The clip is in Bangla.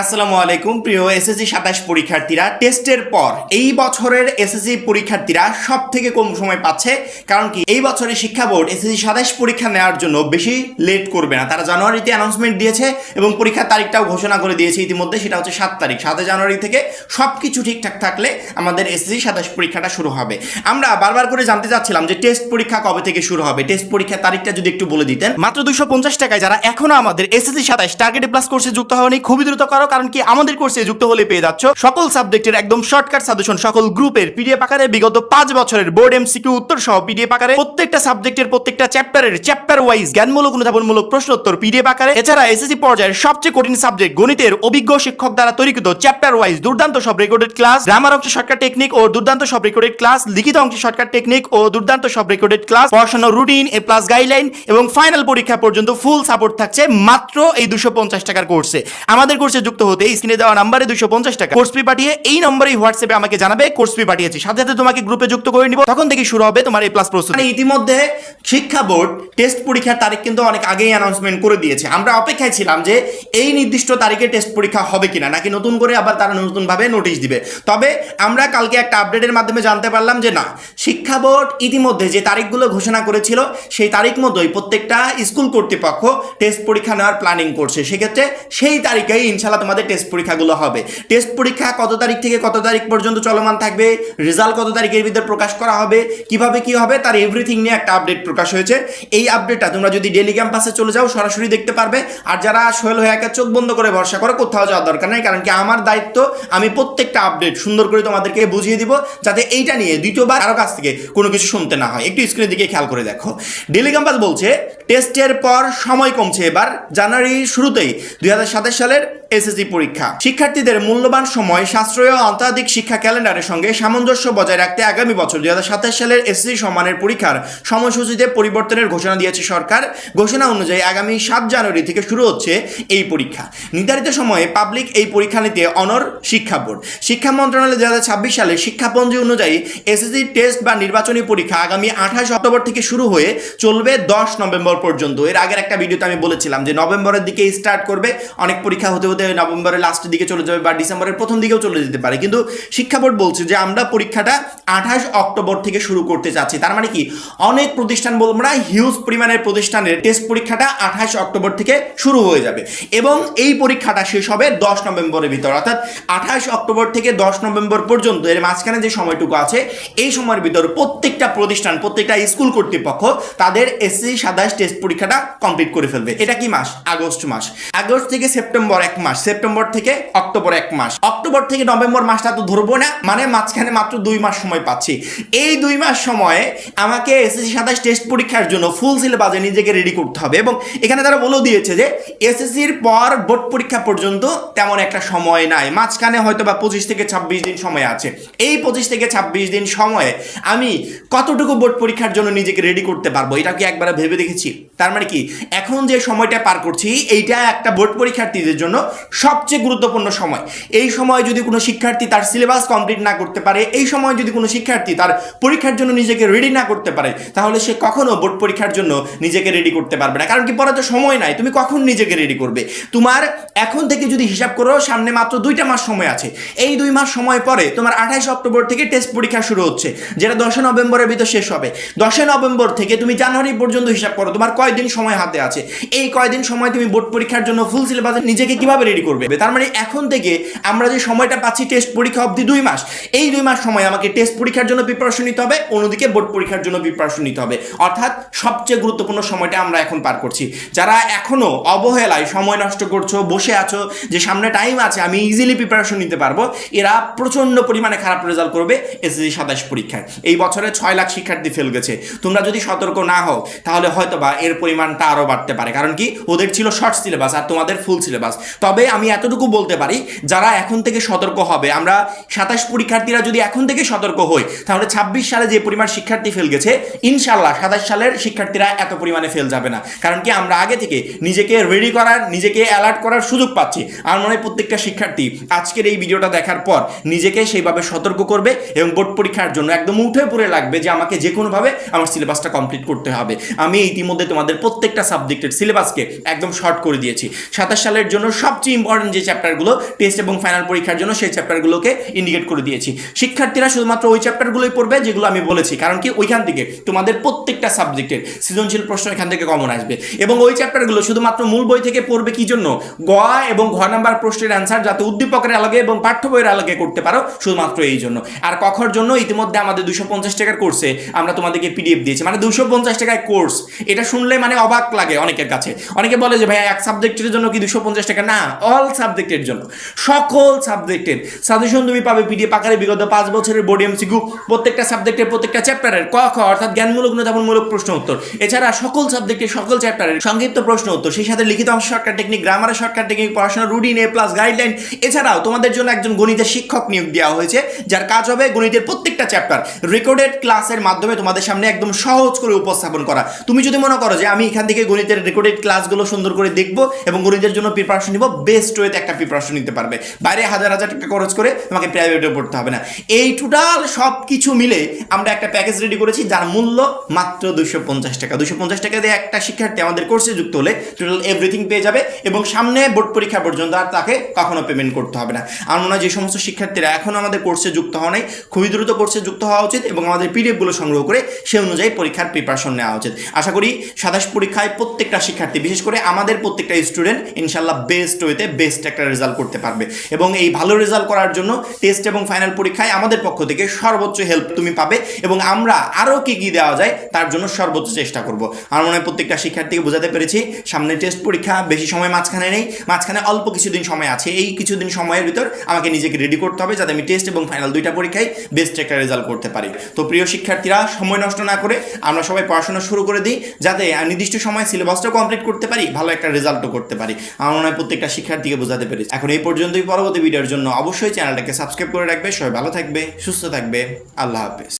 আসসালামু আলাইকুম প্রিয় এসএসসি 27 পরীক্ষার্থীরা। টেস্টের পর এই বছরের এসএসসি পরীক্ষার্থীরা সব থেকে কম সময় পাচ্ছে, কারণ কি এই বছরের শিক্ষা বোর্ড এসএসসি 27 পরীক্ষা নেওয়ার জন্য বেশি লেট করবে না। তারা জানুয়ারিতে অ্যানাউন্সমেন্ট দিয়েছে এবং পরীক্ষার তারিখটাও ঘোষণা করে দিয়েছে ইতিমধ্যে, সেটা হচ্ছে 7 তারিখ। 7 জানুয়ারি থেকে সব কিছু ঠিকঠাক থাকলে আমাদের এসএসসি 27 পরীক্ষাটা শুরু হবে। আমরা বারবার করে জানতে চাচ্ছিলাম যে টেস্ট পরীক্ষা কবে থেকে শুরু হবে, টেস্ট পরীক্ষার তারিখটা যদি একটু বলে দিতেন। মাত্র 250 টাকায় যারা এখনো আমাদের এসএসসি 27 টার্গেটে প্লাস কোর্সে যুক্ত হয়নি, খুবই দ্রুত করো, কারণ কি আমাদের কোর্সে যুক্ত হলে পেয়ে যাচ্ছ সকল সাবজেক্টের একদম শর্টকাট সাজেশন, সকল গ্রুপের পিডিএফ আকারে, বিগত 5 বছরের বোর্ড এমসিকিউ উত্তর সহ পিডিএফ আকারে, প্রত্যেকটা সাবজেক্টের প্রত্যেকটা চ্যাপ্টারের চ্যাপ্টার ওয়াইজ জ্ঞানমূলক অনুধাবনমূলক প্রশ্নোত্তর পিডিএফ আকারে। এছাড়া এসএসসি পর্যায়ের সবচেয়ে কঠিন সাবজেক্ট গণিতের অভিজ্ঞ শিক্ষক দ্বারা তৈরিকৃত চ্যাপ্টার ওয়াইজ দুর্দান্ত সব রেকর্ডেড ক্লাস, গ্রামার অংশে শর্টকাট টেকনিক ও দুর্দান্ত সব রেকর্ডেড ক্লাস, লিখিত অংশে শর্টকাট টেকনিক ও দুর্দান্ত সব রেকর্ডেড ক্লাস, পড়াশোনার রুটিন, এ প্লাস গাইডলাইন এবং ফাইনাল পরীক্ষা পর্যন্ত ফুল সাপোর্ট থাকছে মাত্র এই 250 টাকার কোর্সে। আমাদের কোর্সে যুক্ত হতে স্ক্রিনে দেওয়া নাম্বারে 250 টাকা কোর্স ফি পাঠিয়ে এই নম্বরে হোয়াটসঅ্যাপে আমাকে জানাবে কোর্স ফি পাঠিয়েছি, সাথে সাথে তোমাকে গ্রুপে যুক্ত করে নিব। তখন থেকে শুরু হবে তোমার এই প্লাস প্রস্তুতি। ইতিমধ্যে শিক্ষা বোর্ড টেস্ট পরীক্ষার তারিখ কিন্তু অনেক আগেই অ্যানাউন্সমেন্ট করে দিয়েছে। আমরা অপেক্ষায় ছিলাম যে এই নির্দিষ্ট তারিখে টেস্ট পরীক্ষা হবে কিনা, নাকি নতুন করে আবার তারা নতুনভাবে নোটিশ দিবে। তবে আমরা কালকে একটা আপডেটের মাধ্যমে জানতে পারলাম যে না, শিক্ষা বোর্ড ইতিমধ্যে যে তারিখগুলো ঘোষণা করেছিল সেই তারিখ মতোই প্রত্যেকটা স্কুল কর্তৃপক্ষ টেস্ট পরীক্ষা নেওয়ার প্ল্যানিং করছে। সেক্ষেত্রে সেই তারিখেই ইনশাল্লাহ তোমাদের টেস্ট পরীক্ষাগুলো হবে। টেস্ট পরীক্ষা কত তারিখ থেকে কত তারিখ পর্যন্ত চলমান থাকবে, রেজাল্ট কত তারিখের ভিতরে প্রকাশ করা হবে, কিভাবে কি হবে, তার এভরিথিং নিয়ে একটা আপডেট প্রকাশ হয়েছে। এই আপডেটটা তোমরা যদি ডেলি ক্যাম্পাসে চলে যাও সরাসরি দেখতে পারবে। আর যারা সোহেল হয়ে একা চোখ বন্ধ করে ভরসা করো, কোথাও যাওয়ার দরকার নেই, কারণ কি আমার দায়িত্ব আমি প্রত্যেকটা আপডেট সুন্দর করে তোমাদেরকে বুঝিয়ে দিব, যাতে এইটা নিয়ে দ্বিতীয়বার কারো কাছ থেকে কোনো কিছু শুনতে না হয়। একটু স্ক্রিনের দিকে খেয়াল করে দেখো। ডেলি ক্যাম্পাস বলছে টেস্টের পর সময় কমছে, এবার জানুয়ারির শুরুতেই 2027 সালের এসএসসি পরীক্ষা। শিক্ষার্থীদের মূল্যবান সময় সাশ্রয় ও আন্তর্জাতিক শিক্ষা ক্যালেন্ডারের সঙ্গে সামঞ্জস্য বজায় রাখতে আগামী বছর 2027 সালের এসএসসি সম্মানের পরীক্ষার সময়সূচিতে পরিবর্তনের ঘোষণা দিয়েছে সরকার। ঘোষণা অনুযায়ী আগামী 7 জানুয়ারি থেকে শুরু হচ্ছে এই পরীক্ষা। নির্ধারিত সময়ে পাবলিক এই পরীক্ষা নিতে অনড় শিক্ষা বোর্ড। শিক্ষা মন্ত্রণালয় 2026 সালের শিক্ষাপঞ্জি অনুযায়ী এসএসসি টেস্ট বা নির্বাচনী পরীক্ষা আগামী 28 অক্টোবর থেকে শুরু হয়ে চলবে 10 নভেম্বর পর্যন্ত। এর আগের একটা ভিডিওতে আমি বলেছিলাম যে নভেম্বরের দিকে স্টার্ট করবে, অনেক পরীক্ষা হতে হতে নভেম্বরের লাস্টের দিকে চলে যাবে বা ডিসেম্বরের প্রথম দিকেও চলে যেতে পারে। কিন্তু শিক্ষা বোর্ড বলছে যে আমরা পরীক্ষাটা 28 অক্টোবর থেকে শুরু করতে চাচ্ছি। তার মানে কি অনেক প্রতিষ্ঠান আমরা হিউজ পরিমাণের প্রতিষ্ঠানের টেস্ট পরীক্ষাটা 28 অক্টোবর থেকে শুরু হয়ে যাবে এবং এই পরীক্ষাটা শেষ হবে 10 নভেম্বরের ভিতর, অর্থাৎ 28 অক্টোবর থেকে 10 নভেম্বর পর্যন্ত এর মাঝখানে যে সময়টুকু আছে এই সময়ের ভিতর প্রত্যেকটা প্রতিষ্ঠান, প্রত্যেকটা স্কুল কর্তৃপক্ষ তাদের এসএসসি 27 টেস্ট পরীক্ষাটা কমপ্লিট করে ফেলবে। এটা কি মাস? আগস্ট মাস। আগস্ট থেকে সেপ্টেম্বর 1 মাস, সেপ্টেম্বর থেকে অক্টোবর 1 মাস, অক্টোবর থেকে নভেম্বর মাসটা তো ধরবো না, মানে মাঝখানে মাত্র 2 মাস সময় পাচ্ছি। এই 2 মাস সময়ে আমাকে এসএসসি 27 টেস্ট পরীক্ষার জন্য ফুল সিলেবাসে নিজেকে রেডি করতে হবে। এবং এখানে তারা বলেও দিয়েছে যে এসএসসির পর বোর্ড পরীক্ষা পর্যন্ত তেমন একটা সময় নাই, মাঝখানে হয়তো বা 25 থেকে 26 দিন সময় আছে। এই 25 থেকে 26 দিন সময়ে আমি কতটুকু বোর্ড পরীক্ষার জন্য নিজেকে রেডি করতে পারবো, এটা কি একবার ভেবে দেখেছি? তার মানে কি এখন যে সময়টা পার করছি এইটা একটা বোর্ড পরীক্ষার্থীদের জন্য সবচেয়ে গুরুত্বপূর্ণ সময়। এই সময় যদি কোনো শিক্ষার্থী তার সিলেবাস কমপ্লিট না করতে পারে, এই সময় যদি কোনো শিক্ষার্থী তার পরীক্ষার জন্য নিজেকে রেডি না করতে পারে, তাহলে সে কখনো বোর্ড পরীক্ষার জন্য নিজেকে রেডি করতে পারবে না। কারণ কি পরে তো সময় নাই, তুমি কখন নিজেকে রেডি করবে? তোমার এখন থেকে যদি হিসাব করো সামনে মাত্র 2টা মাস সময় আছে। এই 2 মাস সময় পরে তোমার 28 অক্টোবর থেকে টেস্ট পরীক্ষা শুরু হচ্ছে, যেটা 10 নভেম্বরের ভিতর শেষ হবে। 10 নভেম্বর থেকে তুমি জানুয়ারি পর্যন্ত হিসাব করো তোমার কয়দিন সময় হাতে আছে। এই কয়দিন সময় তুমি বোর্ড পরীক্ষার জন্য ফুল সিলেবাসে নিজেকে কিভাবে রেডি করবে? তার মানে এখন থেকে আমরা যে সময়টা পাচ্ছি টেস্ট পরীক্ষা অবধি 2 মাস, এই 2 মাস সময় আমাকে টেস্ট পরীক্ষার জন্য প্রিপারেশন নিতে হবে, অন্যদিকে বোর্ড পরীক্ষার জন্য প্রিপারেশন নিতে হবে। অর্থাৎ সবচেয়ে গুরুত্বপূর্ণ সময়টা আমরা এখন পার করছি। যারা এখনো অবহেলায় সময় নষ্ট করছো, বসে আছো যে সামনে টাইম আছে আমি ইজিলি প্রিপারেশন নিতে পারবো, এরা প্রচন্ড পরিমাণে খারাপ রেজাল্ট করবে এসএসসি 27 পরীক্ষায়। এই বছরে 6 লাখ শিক্ষার্থী ফেল গেছে। তোমরা যদি সতর্ক না হও তাহলে হয়তো বা এর পরিমাণটা আরো বাড়তে পারে, কারণ কি ওদের ছিল শর্ট সিলেবাস আর তোমাদের ফুল সিলেবাস। তবে আমি এতটুকু বলতে পারি যারা এখন থেকে সতর্ক হবে, আমরা 27 পরীক্ষার্থীরা যদি এখন থেকে সতর্ক হই তাহলে 26 সালে যে পরিমাণ শিক্ষার্থী ফেল গেছে ইনশাল্লাহ 27 সালের শিক্ষার্থীরা এত পরিমাণে ফেল যাবে না। কারণ কি আমরা আগে থেকে নিজেকে রেডি করার, নিজেকে অ্যালার্ট করার সুযোগ পাচ্ছি। আমার মনে হয় প্রত্যেকটা শিক্ষার্থী আজকের এই ভিডিওটা দেখার পর নিজেকে সেইভাবে সতর্ক করবে এবং বোর্ড পরীক্ষার জন্য একদম উঠে পড়ে লাগবে যে আমাকে যে কোনোভাবে আমার সিলেবাসটা কমপ্লিট করতে হবে। আমি ইতিমধ্যে তোমাদের তোমাদের প্রত্যেকটা সাবজেক্টের সিলেবাসকে একদম শর্ট করে দিয়েছি। 27 সালের জন্য সবচেয়ে ইম্পর্টেন্ট যে চ্যাপ্টারগুলো টেস্ট এবং ফাইনাল পরীক্ষার জন্য সেই চ্যাপ্টারগুলোকে ইন্ডিকেট করে দিয়েছি। শিক্ষার্থীরা শুধুমাত্র ওই চ্যাপ্টারগুলোই পড়বে যেগুলো আমি বলেছি, কারণ কি ওইখান থেকে তোমাদের প্রত্যেকটা সাবজেক্টের সৃজনশীল প্রশ্ন এখান থেকে কমন আসবে। এবং ওই চ্যাপ্টারগুলো শুধুমাত্র মূল বই থেকে পড়বে কি জন্য, গ এবং ঘ নাম্বার প্রশ্নের অ্যান্সার যাতে উদ্দীপকের আলোকে এবং পাঠ্য বইয়ের আলোকে করতে পারো, শুধুমাত্র এই জন্য। আর কখর জন্য ইতিমধ্যে আমাদের 250 টাকার কোর্সে আমরা তোমাদেরকে পিডিএফ দিয়েছি, মানে 250 টাকায় কোর্স। এটা শুনলে মানে অবাক লাগে অনেকের কাছে, অনেকে বলে যে ভাই এক সাবজেক্টের জন্য কি 250 টাকা? না, অল সাবজেক্টের জন্য, সকল সাবজেক্টের সাজেশন তুমি পাবে পিডিএফ আকারে। বিগত 5 বছরের বোর্ড এমসিকিউ, প্রত্যেকটা সাবজেক্টের প্রত্যেকটা চ্যাপ্টারের ক খ অর্থাৎ জ্ঞানমূলক অনুধাবনমূলক প্রশ্ন উত্তর, এছাড়া সকল সাবজেক্টের সকল চ্যাপ্টারের সংক্ষিপ্ত প্রশ্ন উত্তর, সেই সাথে লিখিত অংশ শর্টকাট টেকনিক, গ্রামারের শর্টকাট টেকনিক, পড়াশোনার রুটিন, এ প্লাস গাইডলাইন। এছাড়াও তোমাদের জন্য একজন গণিতের শিক্ষক নিয়োগ দেওয়া হয়েছে, যার কাজ হবে গণিতের প্রত্যেকটা চ্যাপ্টার রেকর্ডেড ক্লাসের মাধ্যমে তোমাদের সামনে একদম সহজ করে উপস্থাপন করা। তুমি যদি মনে করো যে আমি এখান থেকে গণিতের রেকর্ডেড ক্লাসগুলো সুন্দর করে দেখবো এবং গণিতের জন্য প্রিপারেশন নিব, বেস্ট ওয়েতে একটা প্রিপারেশন নিতে পারবে। বাইরে হাজার হাজার টাকা খরচ করে তোমাকে প্রাইভেটে পড়তে হবে না। এই টোটাল সব কিছু মিলে আমরা একটা প্যাকেজ রেডি করেছি, যার মূল্য মাত্র 250 টাকা। 250 টাকা দিয়ে একটা শিক্ষার্থী আমাদের কোর্সে যুক্ত হলে টোটাল এভরিথিং পেয়ে যাবে এবং সামনে বোর্ড পরীক্ষা পর্যন্ত আর তাকে কখনো পেমেন্ট করতে হবে না। আমার মনে হয় যে সমস্ত শিক্ষার্থীরা এখনো আমাদের কোর্সে যুক্ত হওয়া নাই, খুবই দ্রুত কোর্সে যুক্ত হওয়া উচিত এবং আমাদের পিডিএফগুলো সংগ্রহ করে সে অনুযায়ী পরীক্ষার প্রিপারেশন নেওয়া উচিত। আশা করি 27 পরীক্ষায় প্রত্যেকটা শিক্ষার্থী, বিশেষ করে আমাদের প্রত্যেকটা স্টুডেন্ট ইনশাল্লাহ বেস্ট ওয়েতে বেস্ট একটা রেজাল্ট করতে পারবে। এবং এই ভালো রেজাল্ট করার জন্য টেস্ট এবং ফাইনাল পরীক্ষায় আমাদের পক্ষ থেকে সর্বোচ্চ হেল্প তুমি পাবে এবং আমরা আরও কি কি দেওয়া যায় তার জন্য সর্বোচ্চ চেষ্টা করব। আমার মনে হয় প্রত্যেকটা শিক্ষার্থীকে বোঝাতে পেরেছি। সামনে টেস্ট পরীক্ষা, বেশি সময় মাঝখানে নেই, মাঝখানে অল্প কিছুদিন সময় আছে। এই কিছুদিন সময়ের ভিতর আমাকে নিজেকে রেডি করতে হবে যাতে আমি টেস্ট এবং ফাইনাল দুইটা পরীক্ষায় বেস্ট একটা রেজাল্ট করতে পারি। তো প্রিয় শিক্ষার্থীরা, সময় নষ্ট না করে আমরা সবাই পড়াশোনা শুরু করে দিই, যাতে নির্দিষ্ট সময় সিলেবাসটাও কমপ্লিট করতে পারি, ভালো একটা রেজাল্টও করতে পারি। আমার মনে হয় প্রত্যেকটা শিক্ষার্থীকে বোঝাতে পেরেছি। এখন এই পর্যন্তই। পরবর্তী ভিডিওর জন্য অবশ্যই চ্যানেলটাকে সাবস্ক্রাইব করে রাখবে। সবাই ভালো থাকবে, সুস্থ থাকবে। আল্লাহ হাফেজ।